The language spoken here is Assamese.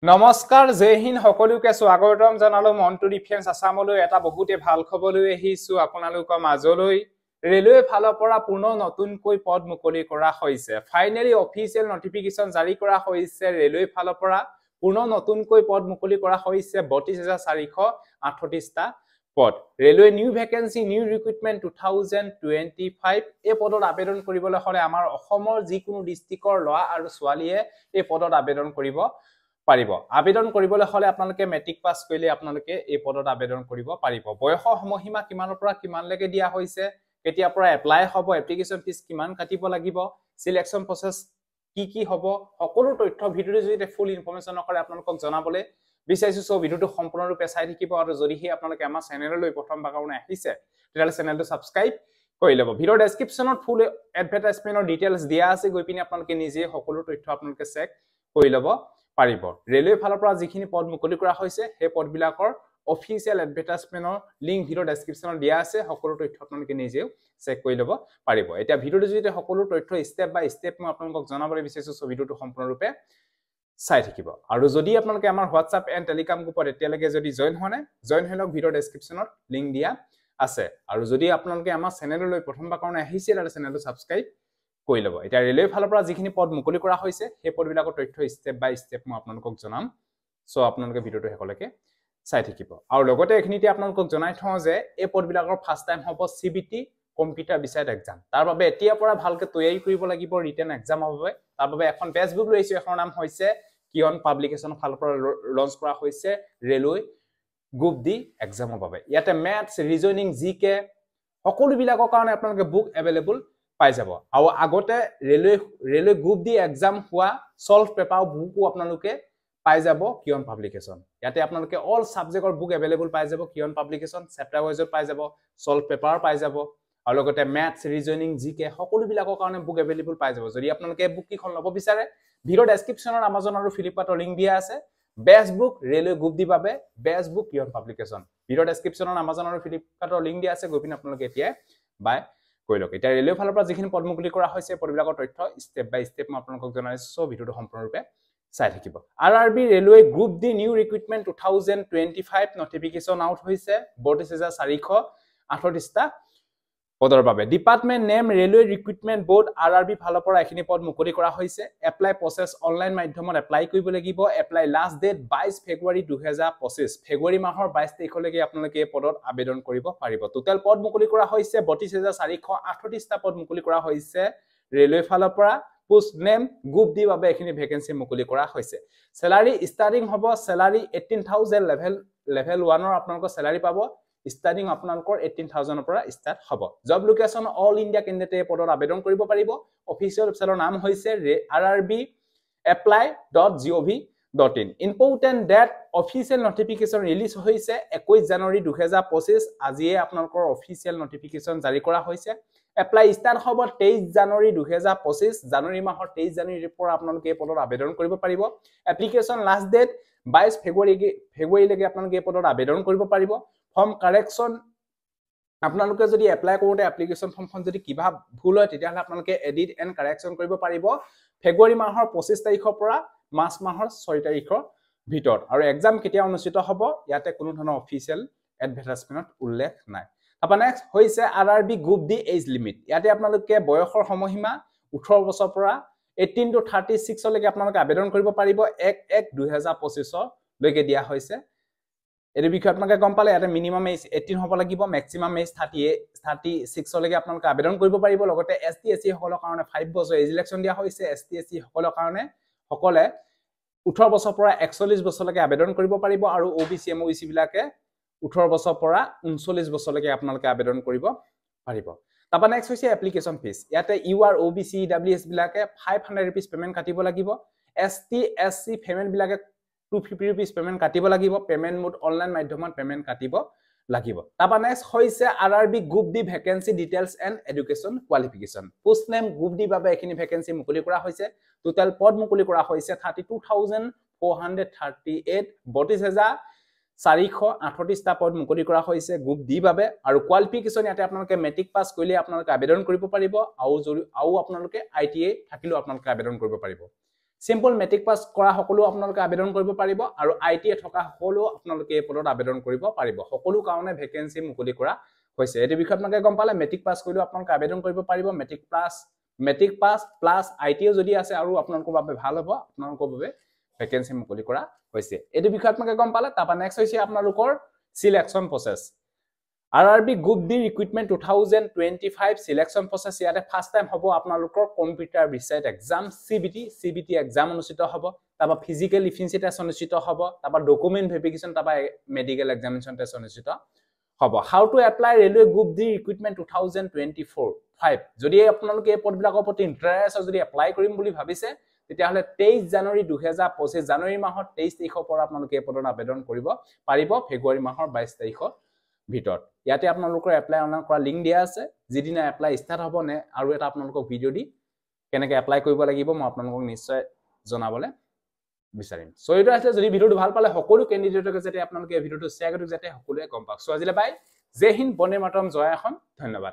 নমস্কাৰ জয় হিন্দ সকলোকে স্বাগতম জনালো মন্টু ডিফেন্স আসামলৈ এটা বহুতে ভাল খবৰ লৈ আহিছো আপোনালোকৰ মাজলৈ ৰেলৱে ফালৰ পৰা পুনৰ নতুনকৈ পদ মুকলি কৰা হৈছে ফাইনালি অফিচিয়েল নটিফিকেশন জাৰি কৰা হৈছে ৰেলৱে ফালৰ পৰা পুনৰ নতুনকৈ পদ মুকলি কৰা হৈছে 32438 টা পদ railway new vacancy new recruitment 2025 এই পদত আবেদন কৰিবলৈ হলে আমাৰ অসমৰ যিকোনো ডিস্ট্ৰিক্টৰ লৰা আৰু ছোৱালীয়ে এই পদত আবেদন কৰিব পাৰিব আবেদন কৰিবলৈ হলে আপোনালোকে মেট্ৰিক পাস কৰিলে আপোনালোকে এই পদত আবেদন কৰিব পাৰিব বয়সৰ সময়সীমা কিমানৰ পৰা কিমানলৈকে দিয়া হৈছে কেতিয়াৰ পৰা এপ্লাই হ'ব এপ্লিকেশন ফিস কিমান কাটিব লাগিব সিলেকশন প্ৰসেস কি হ'ব সকলো তথ্য ভিডিওৰ জৰিয়তে ফুল ইনফৰমেশন কৰে আপোনালোকক জনাবলৈ বিচাৰিছো সো ভিডিওটো সম্পূৰ্ণৰূপে চাই থাকিব আৰু যদিহে আপোনালোকে আমাৰ চেনেললৈ প্ৰথমবাৰ কাৰণে আহিছে তেতিয়াহলে চেনেলটো সাবস্ক্ৰাইব কৰি লব ভিডিওৰ ডেসক্ৰিপচনত ফুল এডভাৰটাইজমেন্টৰ ডিটেইলছ দিয়া আছে গৈ পিনে আপোনালোকে নিজে সকলো তথ্য আপোনালোকে চেক কৰি লব পাৰিব ৰেলৱে ফালৰ পৰা যিখিনি পদ মুকলি কৰা হৈছে সেই পদবিলাকৰ অফিচিয়েল এডভাৰটাইজমেন্টৰ লিংক ভিডিও ডেসক্ৰিপচনত দিয়া আছে সকলো তথ্য আপোনালোকে নিজে চেক কৰি লব পাৰিব এতিয়া ভিডিওৰ জৰিয়তে সকলো তথ্য স্টেপ বাই স্টেপ মই আপোনালোকক জনাবলৈ বিচাৰিছো সো ভিডিওটো সম্পূৰ্ণৰূপে চাই থাকিব আৰু যদি আপোনালোকে আমাৰ WhatsApp এণ্ড টেলিগ্ৰাম গ্ৰুপত এতিয়ালৈকে যদি জয়েন হোৱা নাই জয়েন হৈ লওক ভিডিও ডেসক্ৰিপচনত লিংক দিয়া আছে আৰু যদি আপোনালোকে আমাৰ চেনেললৈ প্ৰথমবাৰ কাৰণে আহিছে তাহলে চেনেলটো সাবস্ক্ৰাইব কৰি লব এটা ৰেলৱে ফালৰ পৰা যিখিনি পদ মুকলি কৰা হৈছে সেই পদবিলাকৰ তথ্য স্টেপ বাই স্টেপ মই আপোনালোকক জনাম সো আপোনালোকে ভিডিওটো হেকলৈকে চাই থাকিব আৰু লগতে এখিনিতে আপোনালোকক জনাই থওঁ যে এই পদবিলাকৰ ফাৰ্স্ট টাইম হ'ব সিবিটি কম্পিউটাৰ বিসাইড এক্সাম তাৰ বাবে এতিয়া পৰা ভালকে তৈয়াৰী কৰিব লাগিব ৰিটেন এক্সাম হবে তাৰ বাবে এখন ফেসবুক লৈছো এখন নাম হৈছে কিয়ন পাবলিকেশন ফালৰ পৰা লঞ্চ কৰা হৈছে ৰেলৱে গ্ৰুপ ডি এক্সামৰ বাবে ইয়াতে ম্যাথছ ৰিজনিং জিকে সকলো বিলাকৰ কাৰণে আপোনালোকে বুক अवेलेबल পাই যাব আৰু আগতে ৰেলৱে গ্ৰুপ ডি এক্সাম হোৱা সলভ পেপাৰ বুকও আপোনালোকে পাই যাব কিয়ন পাবলিকেশন ইয়াতে আপোনালোকে অল সাবজেক্টৰ বুক अवेलेबल পাই যাব কিয়ন পাবলিকেশন চেপ্টাৰ ওয়াইজত পাই যাব সলভ পেপাৰ পাই যাব আৰু লগতে ম্যাথছ ৰিজনিং জিকে সকলো বিলাকৰ কাৰণে বুক अवेलेबल পাই যাব যদি আপোনালোকে বুক কিখন লব বিচাৰে ভিডিও ডেসক্ৰিপচনত Amazon আৰু Flipkartৰ লিংক দিয়া আছে best book railway group D বাবে বেষ্ট বুক কিয়ন পাবলিকেশন ভিডিও ডেসক্ৰিপচনত Amazon আৰু Flipkartৰ লিংক দিয়া আছে গৈ পিনে আপোনালোকে এতিয়া বাই কইলক এটা ৰেলৱে ফালৰ পৰা যিখিনি পদ মুকলি কৰা হৈছে পদবিলাকৰ তথ্য স্টেপ বাই স্টেপ মই আপোনালোকক জনাইছো ভিডিওটো সম্পূৰ্ণৰূপে চাই থাকিব RRB railway group D new recruitment 2025 notification out হৈছে 32438 টা পদৰ বাবে department name railway recruitment board RRB ফালৰ পৰা এখিনি পদ মুকলি কৰা হৈছে এপ্লাই প্ৰসেস অনলাইন মাধ্যমত এপ্লাই কৰিব লাগিব এপ্লাই লাষ্ট ডেট 22 ফেব্ৰুৱাৰী 2025 ফেব্ৰুৱাৰী মাহৰ 22 তাৰিখলৈকে আপোনালোকে এই পদত আবেদন কৰিব পাৰিব টোটাল পদ মুকলি কৰা হৈছে 32438 টা পদ মুকলি কৰা হৈছে ৰেলৱে ফালৰ পৰা পোষ্ট নেম গ্ৰুপ ডি বাবে এখিনি ভ্যাকেন্সি মুকলি কৰা হৈছে স্যালাৰি স্টাৰ্টিং হ'ব স্যালাৰি 18000 লেভেল 1 ৰ আপোনালোকৰ স্যালাৰি পাব স্টাৰ্টিং আপোনালোকৰ 18000 পৰা স্টাৰ্ট হ'ব জব লোকেশন অল ইন্ডিয়া কেন্ডিডেটে পদত আবেদন কৰিব পাৰিব অফিচিয়েল ওয়েবসাইটৰ নাম হৈছে rrbapply.gov.in important date official notification release হৈছে 21 জানুৱাৰী 2025 আজিয়ে আপোনালোকৰ অফিচিয়েল নটিফিকেশন জাৰি কৰা হৈছে এপ্লাই স্টাৰ্ট হ'ব 23 জানুৱাৰী 2025 জানুৱাৰী মাহৰ 23 জানুৱাৰীৰ পৰা আপোনালোকে এই পদত আবেদন কৰিব পাৰিব এপ্লিকেশন লাষ্ট ডেট 22 ফেব্ৰুৱাৰীলৈকে আপোনালোকে এই পদত আবেদন কৰিব পাৰিব ফৰ্ম কাৰেকশন আপোনালোকে যদি এপ্লাই কৰোতে এপ্লিকেশন ফৰ্মখন যদি কিবা ভুল হয় তেতিয়াহলে আপোনালোকে এডিট এণ্ড কাৰেকশন কৰিব পাৰিব ফেব্ৰুৱাৰী মাহৰ 25 তাৰিখৰ পৰা মাৰ্চ মাহৰ 6 তাৰিখৰ ভিতৰত আৰু এক্সাম কেতিয়া অনুষ্ঠিত হ'ব ইয়াতে কোনো ধৰণৰ অফিচিয়েল এডভাৰটাইজমেন্টত উল্লেখ নাই আপা নেক্সট হৈছে RRB group D age limit ইয়াতে আপোনালোকে বয়সৰ সময়সীমা 18 বছৰৰ পৰা 18 to 36 লৈকে আপোনালোকে আবেদন কৰিব পাৰিব 1/1/2025 লৈকে দিয়া হৈছে এৰ বিষয়ত আপোনালোকে গম পালে ইয়াতে মিনিমাম এজ 18 হ'ব লাগিব ম্যাক্সিমাম এজ 36 লৈকে আপোনালোকে আবেদন কৰিব পাৰিব লগতে এসটি এসসি সকলৰ কাৰণে 5 বছৰ এজ ইলেকশন দিয়া হৈছে এসটি এসসি সকলৰ কাৰণে সকলে 18 বছৰৰ পৰা 41 বছৰলৈকে আবেদন কৰিব পাৰিব আৰু ওবিসি এমওবিসি বিলাকে 18 বছৰৰ পৰা 39 বছৰলৈকে আপোনালোকে আবেদন কৰিব পাৰিব তাপা নেক্সট হৈছে এপ্লিকেশন ফিস ইয়াতে ইউআৰ ওবিসি ইডব্লিউএস বিলাকে 500 रुपीस পেমেন্ট কাটিব লাগিব এসটি এসসি পেমেন্ট বিলাকে 250 रुपीस পেমেন্ট কাটিব লাগিব পেমেন্ট মোড অনলাইন মাধ্যমত পেমেন্ট কাটিব লাগিব তাপা নেক্সট হৈছে RRB group D vacancy details and education qualification post name group D বাবে এখিনি ভ্যাকেন্সি মুকলি কৰা হৈছে টোটাল পদ মুকলি কৰা হৈছে 32438 32438 টা পদ মুকলি কৰা হৈছে গ্ৰুপ ডি বাবে আৰু কোৱালিফিকেশন ইয়াতে আপোনালোকে মেট্ৰিক পাস কৰিলে আপোনালোকে আবেদন কৰিব পাৰিব আৰু আপোনালোকে আইটিআই থাকিলেও আপোনালোকে আবেদন কৰিব পাৰিব সিম্পল মেট্ৰিক পাছ কৰা সকলো আপোনালোকে আবেদন কৰিব পাৰিব আৰু আইটিএ থকা সকলো আপোনালোকে এই পদত আবেদন কৰিব পাৰিব সকলো কাৰণে ভেকেন্সি মুকলি কৰা হৈছে এই বিষয়ত আপোনালোকে গম পালে মেট্ৰিক পাছ কৰিলেও আপোনালোকে আবেদন কৰিব পাৰিব মেট্ৰিক পাছ প্লাস আইটিএ যদি আছে আৰু আপোনালোকৰ বাবে ভাল হ'ব আপোনালোকৰ বাবে ভেকেন্সি মুকলি কৰা হৈছে এই বিষয়ত আপোনালোকে গম পালে তাৰপা নেক্সট হৈছে আপোনালোকৰ selection process RRB Group D Recruitment 2025 selection process ইয়াতে ফাৰ্স্ট টাইম হ'ব আপোনালোকৰ computer based exam CBT exam অনুষ্ঠিত হ'ব তাৰপা ফিজিক্যাল ইফিচিয়েন্সি টেষ্ট অনুষ্ঠিত হ'ব তাৰপা ডকুমেন্ট ভেৰিফিকেশন তাৰপা মেডিকেল এক্সামিনেশন টেষ্ট অনুষ্ঠিত হ'ব how to apply railway group D recruitment 2024 যদি আপোনালোকে এই পদবিলাকৰ প্ৰতি ইন্টাৰেষ্ট যদি এপ্লাই কৰিম বুলি ভাবিছে তেতিয়াহলে 23 জানুৱাৰী 2025 জানুৱাৰী মাহৰ 23 তাৰিখৰ পৰা আপোনালোকে এই পদত আবেদন কৰিব পাৰিব ফেব্ৰুৱাৰী মাহৰ 22 তাৰিখৰ ভিতৰত ইয়াতে আপোনালোকৰ এপ্লাই অনলাইন কৰা লিংক দিয়া আছে যিদিনা এপ্লাই ষ্টাৰ্ট হ'ব নে আৰু এটা আপোনালোকক ভিডিও দি কেনেকৈ এপ্লাই কৰিব লাগিব মই আপোনালোকক নিশ্চয় জনাবলৈ বিচাৰিম সো এইটো আছে যদি ভিডিওটো ভাল পালে সকলো ক্যান্ডিডেটক যাতে আপোনালোকে এই ভিডিওটো শেয়াৰ কৰি যাতে সকলোৱে গম পাওক সো আজিলে বাই জয় হিন্দ বন্দে মাতৰম জয় এখন ধন্যবাদ